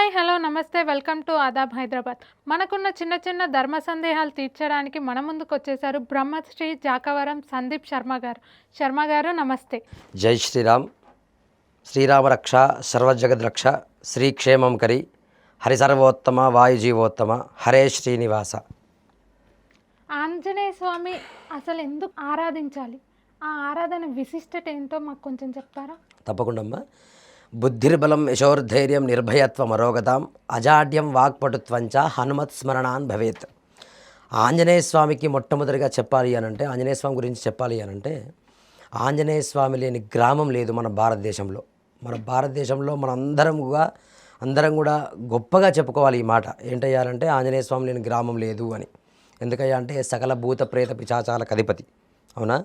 Hi hello నమస్తే welcome to Aadab Hyderabad. మనకున్న చిన్న చిన్న ధర్మ సందేహాలు తీర్చడానికి మన ముందుకు వచ్చేసారు బ్రహ్మశ్రీ జాకవరం సందీప్ శర్మ గారు నమస్తే. జై శ్రీరామ్. శ్రీరామ రక్ష సర్వజగద్రక్ష శ్రీక్షేమం కరి హరిసర్వోత్తమ వాయుజీవోత్తమ హరే శ్రీనివాస. ఆంజనేయ స్వామి అసలు ఎందుకు ఆరాధించాలి, ఆ ఆరాధన విశిష్టత ఏంటో మాకు కొంచెం చెప్తారా? తప్పకుండా అమ్మా. బుద్ధిర్బలం యశోర్ధైర్యం నిర్భయత్వం అరోగతాం అజాడ్యం వాక్పటుత్వంచ హనుమత్ స్మరణాన్ భవేత్. ఆంజనేయ స్వామికి మొట్టమొదటిగా చెప్పాలి అనంటే, ఆంజనేయ స్వామి గురించి చెప్పాలి అనంటే, ఆంజనేయ స్వామి లేని గ్రామం లేదు మన భారతదేశంలో. మన భారతదేశంలో అందరం కూడా గొప్పగా చెప్పుకోవాలి ఈ మాట. ఏంటయ్యాలంటే ఆంజనేయ స్వామి లేని గ్రామం లేదు అని. ఎందుకయ్యా అంటే సకల భూత ప్రేత పిశాచాలకు అధిపతి, అవునా?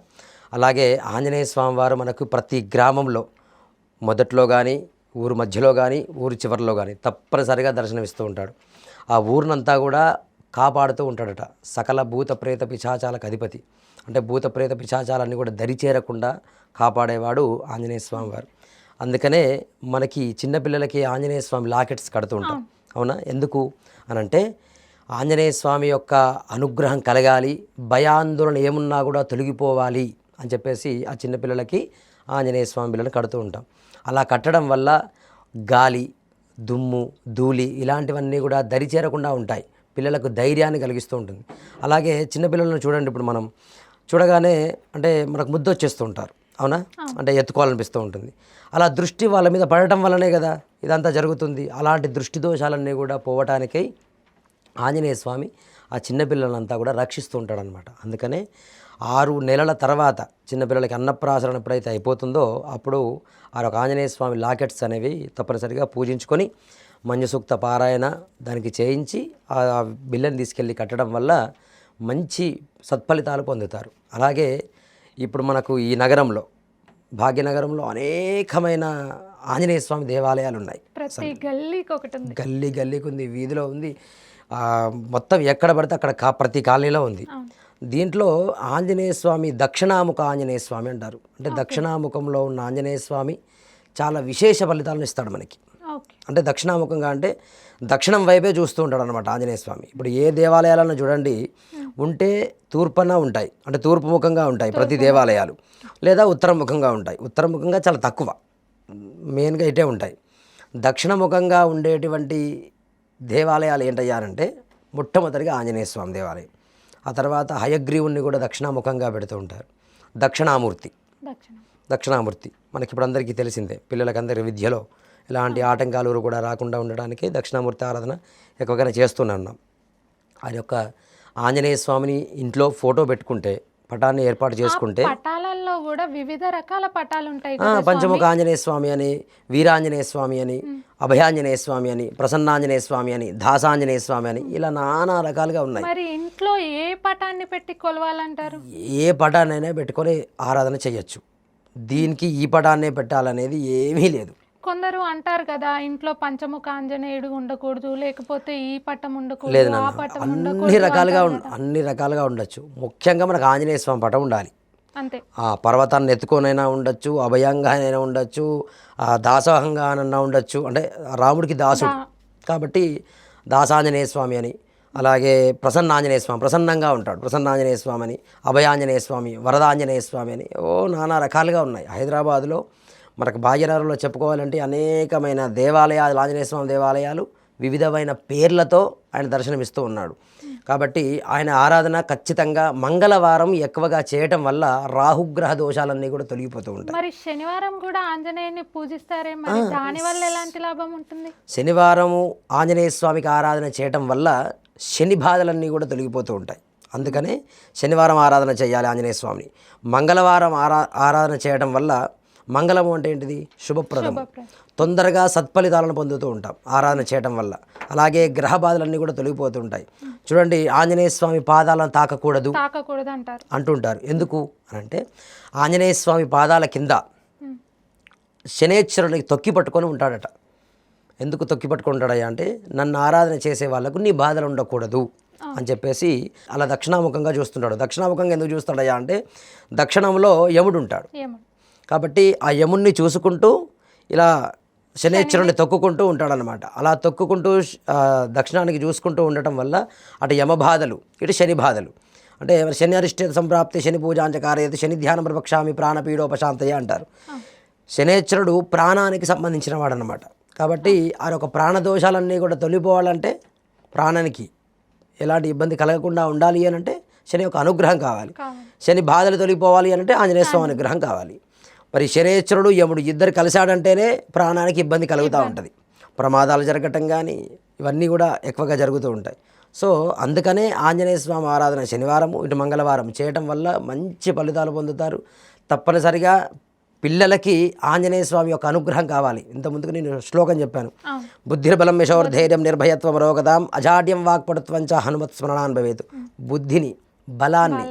అలాగే ఆంజనేయ స్వామి వారు మనకు ప్రతి గ్రామంలో మొదట్లో కానీ, ఊరు మధ్యలో కానీ, ఊరు చివరిలో కానీ తప్పనిసరిగా దర్శనమిస్తూ ఉంటాడు. ఆ ఊరినంతా కూడా కాపాడుతూ ఉంటాడట. సకల భూత ప్రేత పిశాచాలకు అధిపతి అంటే భూత ప్రేత పిశాచాలన్నీ కూడా దరిచేరకుండా కాపాడేవాడు ఆంజనేయ స్వామి వారు. అందుకనే మనకి చిన్నపిల్లలకి ఆంజనేయ స్వామి లాకెట్స్ కడుతూ ఉంటాం, అవునా? ఎందుకు అనంటే ఆంజనేయ స్వామి యొక్క అనుగ్రహం కలగాలి, భయాందోళన ఏమున్నా కూడా తొలగిపోవాలి అని చెప్పేసి ఆ చిన్నపిల్లలకి ఆంజనేయ స్వామి బిళ్ళను కడుతూ ఉంటాం. అలా కట్టడం వల్ల గాలి, దుమ్ము, ధూళి ఇలాంటివన్నీ కూడా దరిచేరకుండా ఉంటాయి. పిల్లలకు ధైర్యాన్ని కలిగిస్తూ ఉంటుంది. అలాగే చిన్నపిల్లలను చూడండి, ఇప్పుడు మనం చూడగానే అంటే మనకు ముద్దు వచ్చేస్తూ ఉంటారు, అవునా? అంటే ఎత్తుకోవాలనిపిస్తూ ఉంటుంది. అలా దృష్టి వాళ్ళ మీద పడటం వల్లనే కదా ఇదంతా జరుగుతుంది. అలాంటి దృష్టి దోషాలన్నీ కూడా పోవటానికై ఆంజనేయ స్వామి ఆ చిన్నపిల్లలంతా కూడా రక్షిస్తూ ఉంటాడనమాట. అందుకనే 6 నెలల తర్వాత చిన్నపిల్లలకి అన్నప్రాసన ఎప్పుడైతే అయిపోతుందో అప్పుడు ఆ ఒక ఆంజనేయ స్వామి లాకెట్స్ అనేవి తప్పనిసరిగా పూజించుకొని మంజుసూక్త పారాయణ దానికి చేయించి ఆ బిల్లని తీసుకెళ్ళి కట్టడం వల్ల మంచి సత్ఫలితాలు పొందుతారు. అలాగే ఇప్పుడు మనకు ఈ నగరంలో, భాగ్యనగరంలో అనేకమైన ఆంజనేయ స్వామి దేవాలయాలు ఉన్నాయి. ప్రతి గల్లీకి ఒకటి ఉంది, గల్లీకి ఉంది, వీధిలో ఉంది, మొత్తం ఎక్కడ పడితే అక్కడ ప్రతి కాలనీలో ఉంది. దీంట్లో ఆంజనేయ స్వామి దక్షిణాముఖ ఆంజనేయ స్వామి అంటారు. అంటే దక్షిణాముఖంలో ఉన్న ఆంజనేయ స్వామి చాలా విశేష ఫలితాలను ఇస్తాడు మనకి. అంటే దక్షిణాముఖంగా అంటే దక్షిణం వైపే చూస్తూ ఉంటాడు అనమాట ఆంజనేయ స్వామి. ఇప్పుడు ఏ దేవాలయాలను చూడండి, ఉంటే తూర్పున ఉంటాయి, అంటే తూర్పు ముఖంగా ఉంటాయి ప్రతి దేవాలయాలు, లేదా ఉత్తరముఖంగా ఉంటాయి. ఉత్తరముఖంగా చాలా తక్కువ, మెయిన్గా ఇటే ఉంటాయి. దక్షిణముఖంగా ఉండేటువంటి దేవాలయాలు ఏంటయ్యారంటే మొట్టమొదటిగా ఆంజనేయ స్వామి దేవాలయం. ఆ తర్వాత హయగ్రీవుణ్ణి కూడా దక్షిణాముఖంగా పెడుతూ ఉంటారు. దక్షిణామూర్తి మనకి ఇప్పుడు అందరికీ తెలిసిందే. పిల్లలకందరి విద్యలో ఎలాంటి ఆటంకాలు కూడా రాకుండా ఉండడానికి దక్షిణామూర్తి ఆరాధన ఎక్కువగానే చేస్తున్నాం. ఆ యొక్క ఆంజనేయ స్వామిని ఇంట్లో ఫోటో పెట్టుకుంటే, పటాన్ని ఏర్పాటు చేసుకుంటే, పటాలలో కూడా వివిధ రకాల పటాలు ఉంటాయి. పంచముఖ ఆంజనేయ స్వామి అని, వీరాంజనేయ స్వామి అని, అభయాంజనేయ స్వామి అని, ప్రసన్నాంజనేయ స్వామి అని, దాసాంజనేయ స్వామి అని, ఇలా నానా రకాలుగా ఉన్నాయి. మరి ఇంట్లో ఏ పటాన్ని పెట్టి కొలవాలంటారు? ఏ పటాన్నైనా పెట్టుకొని ఆరాధన చేయొచ్చు. దీనికి ఈ పటాన్నే పెట్టాలనేది ఏమీ లేదు. కొందరు అంటారు కదా, ఇంట్లో పంచముఖ ఆంజనేయుడు ఉండకూడదు, లేకపోతే ఈ పటం ఉండకూడదు, లేదు, ఆ పటం అన్ని రకాలుగా ఉండొచ్చు. ముఖ్యంగా మనకు ఆంజనేయ స్వామి పటం ఉండాలి. అంతే. ఆ పర్వతాన్ని ఎత్తుకొనైనా ఉండొచ్చు, అభయంగానైనా ఉండొచ్చు, దాసోహంగానైనా ఉండొచ్చు. అంటే రాముడికి దాసుడు కాబట్టి దాసాంజనేయ స్వామి అని, అలాగే ప్రసన్నాంజనేయ స్వామి ప్రసన్నంగా ఉంటాడు, ప్రసన్నాంజనేయ స్వామి అని, అభయాంజనేయ స్వామి, వరదాంజనేయ స్వామి అని నానా రకాలుగా ఉన్నాయి. హైదరాబాదులో మనకు భాగ్యనగరంలో చెప్పుకోవాలంటే అనేకమైన దేవాలయాలు, ఆంజనేయ స్వామి దేవాలయాలు వివిధమైన పేర్లతో ఆయన దర్శనమిస్తూ ఉన్నాడు. కాబట్టి ఆయన ఆరాధన ఖచ్చితంగా మంగళవారం ఎక్కువగా చేయటం వల్ల రాహుగ్రహ దోషాలన్నీ కూడా తొలగిపోతూ ఉంటాయి. మరి శనివారం కూడా ఆంజనేయుని పూజిస్తారే, మరి దానివల్ల ఎలాంటి లాభం ఉంటుంది? శనివారము ఆంజనేయ స్వామికి ఆరాధన చేయటం వల్ల శని బాధలన్నీ కూడా తొలగిపోతూ ఉంటాయి. అందుకనే శనివారం ఆరాధన చేయాలి ఆంజనేయ స్వామిని. మంగళవారం ఆరాధన చేయడం వల్ల, మంగళము అంటే ఏంటిది? శుభప్రదం, తొందరగా సత్ఫలితాలను పొందుతూ ఉంటాం ఆరాధన చేయడం వల్ల. అలాగే గ్రహ బాధలన్నీ కూడా తొలగిపోతూ ఉంటాయి. చూడండి, ఆంజనేయ స్వామి పాదాలను తాకకూడదు అంటుంటారు. ఎందుకు అనంటే ఆంజనేయ స్వామి పాదాల కింద శనేశ్వరునికి తొక్కి పట్టుకొని ఉంటాడట. ఎందుకు తొక్కి పట్టుకుంటాడయ్యా అంటే, నన్ను ఆరాధన చేసే వాళ్ళకు నీ బాధలు ఉండకూడదు అని చెప్పేసి అలా దక్షిణాముఖంగా చూస్తుంటాడు. దక్షిణాముఖంగా ఎందుకు చూస్తాడయ్యా అంటే, దక్షిణంలో యముడు ఉంటాడు కాబట్టి ఆ యముణ్ణి చూసుకుంటూ ఇలా శనేశ్వరుని తొక్కుకుంటూ ఉంటాడనమాట. అలా తొక్కుకుంటూ దక్షిణానికి చూసుకుంటూ ఉండటం వల్ల అటు యమబాధలు ఇటు శని బాధలు, అంటే శని అరిష్ట సంప్రాప్తి శని పూజాంచకారయతి శని ధ్యానం ప్రపక్షామి ప్రాణపీడోపశాంతయ అంటారు. శనేశ్వరుడు ప్రాణానికి సంబంధించిన వాడనమాట. కాబట్టి ఆ యొక్క ప్రాణదోషాలన్నీ కూడా తొలిపోవాలంటే, ప్రాణానికి ఎలాంటి ఇబ్బంది కలగకుండా ఉండాలి అని అంటే శని యొక్క అనుగ్రహం కావాలి. శని బాధలు తొలిపోవాలి అని అంటే ఆంజనేయ స్వామి అనుగ్రహం కావాలి. మరి శనేశ్వరుడు యముడు ఇద్దరు కలిశాడంటేనే ప్రాణానికి ఇబ్బంది కలుగుతూ ఉంటుంది. ప్రమాదాలు జరగటం కానీ ఇవన్నీ కూడా ఎక్కువగా జరుగుతూ ఉంటాయి. సో అందుకనే ఆంజనేయ స్వామి ఆరాధన శనివారము ఇటు మంగళవారం చేయటం వల్ల మంచి ఫలితాలు పొందుతారు. తప్పనిసరిగా పిల్లలకి ఆంజనేయ స్వామి యొక్క అనుగ్రహం కావాలి. ఇంత ముందుకు నేను శ్లోకం చెప్పాను, బుద్ధిర్బలం యశోర్ధైర్యం నిర్భయత్వం రోగదాం అజాడ్యం వాక్పటుత్వం చ హనుమత్ స్మరణాన్ భవేత్. బుద్ధిని, బలాన్ని,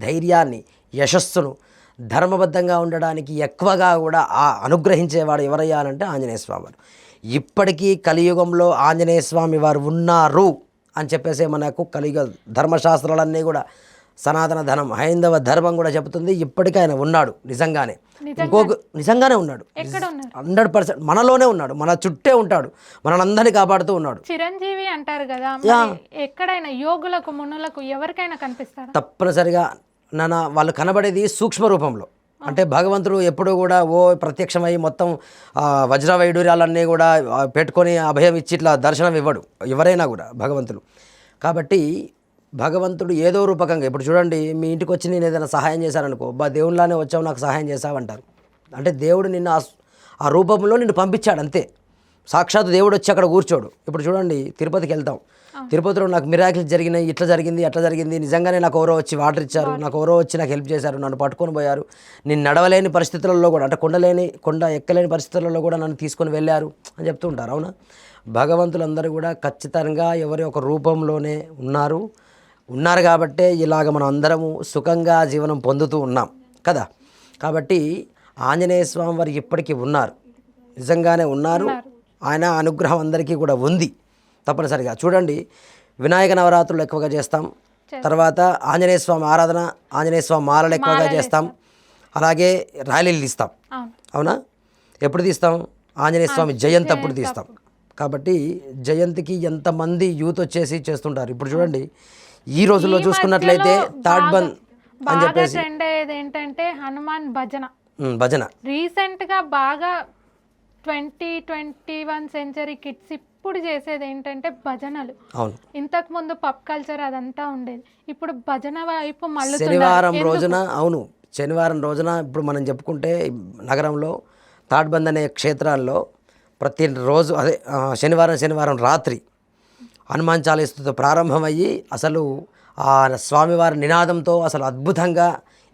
ధైర్యాన్ని, యశస్సును ధర్మబద్ధంగా ఉండడానికి ఎక్కువగా కూడా అనుగ్రహించేవాడు ఎవరయ్యా అంటే ఆంజనేయ స్వామి వారు. ఇప్పటికీ కలియుగంలో ఆంజనేయ స్వామి వారు ఉన్నారు అని చెప్పేసి మనకు కలియుగ ధర్మశాస్త్రాలన్నీ కూడా సనాతన ధర్మం హైందవ ధర్మం కూడా చెబుతుంది. ఇప్పటికీ ఆయన ఉన్నాడు, నిజంగానే నిజంగానే ఉన్నాడు, 100% మనలోనే ఉన్నాడు, మన చుట్టే ఉంటాడు, మనల్ని కాపాడుతూ ఉన్నాడు. చిరంజీవి అంటారు కదా, ఎక్కడైనా యోగులకు మునులకు ఎవరికైనా కనిపిస్తాడు తప్పనిసరిగా. వాళ్ళు కనబడేది సూక్ష్మ రూపంలో, అంటే భగవంతుడు ఎప్పుడూ కూడా ప్రత్యక్షమై మొత్తం వజ్రవైడూర్యాలన్నీ కూడా పెట్టుకొని అభయం ఇచ్చి ఇట్లా దర్శనం ఇవ్వడు ఎవరైనా కూడా భగవంతుడు. కాబట్టి భగవంతుడు ఏదో రూపకంగా, ఇప్పుడు చూడండి, మీ ఇంటికి వచ్చి నేను ఏదైనా సహాయం చేశాననుకో, దేవుళ్ళనే వచ్చావు నాకు సహాయం చేశావంటారు. అంటే దేవుడు నిన్ను ఆ రూపంలో నిన్ను పంపించాడు అంతే. సాక్షాత్ దేవుడు వచ్చి అక్కడ కూర్చోడు. ఇప్పుడు చూడండి, తిరుపతికి వెళ్తాం, తిరుపతిలో నాకు మిరాకిల్స్ జరిగినాయి, ఇట్లా జరిగింది అట్లా జరిగింది, నిజంగానే నాకు ఎవరో వచ్చి వాటర్ ఇచ్చారు, నాకు ఎవరో వచ్చి నాకు హెల్ప్ చేశారు, నన్ను పట్టుకొని పోయారు, నేను నడవలేని పరిస్థితులలో కూడా, అంటే కొండ ఎక్కలేని పరిస్థితులలో కూడా నన్ను తీసుకొని వెళ్ళారు అని చెప్తూ ఉంటారు. అవునా? భగవంతులందరూ కూడా ఖచ్చితంగా ఎవరి ఒక రూపంలోనే ఉన్నారు కాబట్టే ఇలాగ మనం అందరము సుఖంగా జీవనం పొందుతూ ఉన్నాం కదా. కాబట్టి ఆంజనేయ స్వామి వారు ఇప్పటికీ ఉన్నారు, నిజంగానే ఉన్నారు. ఆయన అనుగ్రహం అందరికీ కూడా ఉంది. తప్పనిసరిగా చూడండి, వినాయక నవరాత్రులు ఎక్కువగా చేస్తాం, తర్వాత ఆంజనేయ స్వామి ఆరాధన, ఆంజనేయ స్వామి మాలలు ఎక్కువగా చేస్తాం, అలాగే ర్యాలీలు తీస్తాం. అవునా? ఎప్పుడు తీస్తాం? ఆంజనేయ స్వామి జయంతి అప్పుడు తీస్తాం. కాబట్టి జయంతికి ఎంతమంది యూత్ వచ్చేసి చేస్తుంటారు. ఇప్పుడు చూడండి, ఈ రోజుల్లో చూసుకున్నట్లయితే థర్డ్ బంద్ అని చెప్పేసి ట్రెండ్ అయ్యేది ఏంటంటే హనుమాన్ భజన రీసెంట్ గా బాగా 2021 సెంచరీ కిడ్స్ ఇప్పుడు చేసేది ఏంటంటే భజనలు. అవును, ఇంతకు ముందు పబ్ కల్చర్ అదంతా ఉండేది, ఇప్పుడు భజన వైపు మళ్ళీ శనివారం రోజున. అవును, శనివారం రోజున ఇప్పుడు మనం చెప్పుకుంటే నగరంలో థర్డ్ బంద్ అనే క్షేత్రాల్లో ప్రతిరోజు అదే శనివారం రాత్రి హనుమాన్ చాలీసాతో ప్రారంభమయ్యి అసలు ఆ స్వామివారి నినాదంతో అసలు అద్భుతంగా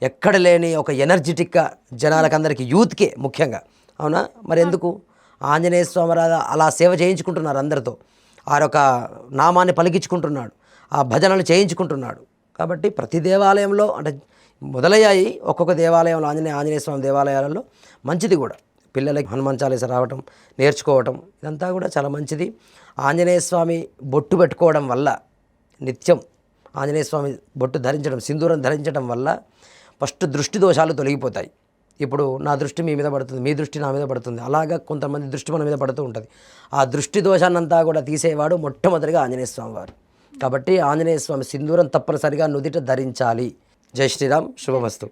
ఎక్కడ లేని ఒక ఎనర్జెటిక్గా జనాలకందరికీ, యూత్కే ముఖ్యంగా. అవునా? మరి ఎందుకు? ఆంజనేయ స్వామి అలా సేవ చేయించుకుంటున్నారు అందరితో, ఆ యొక్క నామాన్ని పలికించుకుంటున్నాడు, ఆ భజనలు చేయించుకుంటున్నాడు. కాబట్టి ప్రతి దేవాలయంలో, అంటే మొదలయ్యాయి ఒక్కొక్క దేవాలయంలో, ఆంజనేయ స్వామి దేవాలయాలలో మంచిది కూడా. పిల్లలకి హనుమాన్ చాలీసా రావటం, నేర్చుకోవటం, ఇదంతా కూడా చాలా మంచిది. ఆంజనేయ స్వామి బొట్టు పెట్టుకోవడం వల్ల, నిత్యం ఆంజనేయ స్వామి బొట్టు ధరించడం, సింధూరం ధరించడం వల్ల ఫస్ట్ దృష్టి దోషాలు తొలగిపోతాయి. ఇప్పుడు నా దృష్టి మీ మీద పడుతుంది, మీ దృష్టి నా మీద పడుతుంది, అలాగా కొంతమంది దృష్టి మన మీద పడుతూ ఉంటుంది. ఆ దృష్టి దోషాన్నంతా కూడా తీసేవాడు మొట్టమొదటిగా ఆంజనేయ స్వామి వారు. కాబట్టి ఆంజనేయ స్వామి సింధూరం తప్పనిసరిగా నుదిట ధరించాలి. జై శ్రీరామ్, శుభమస్తు.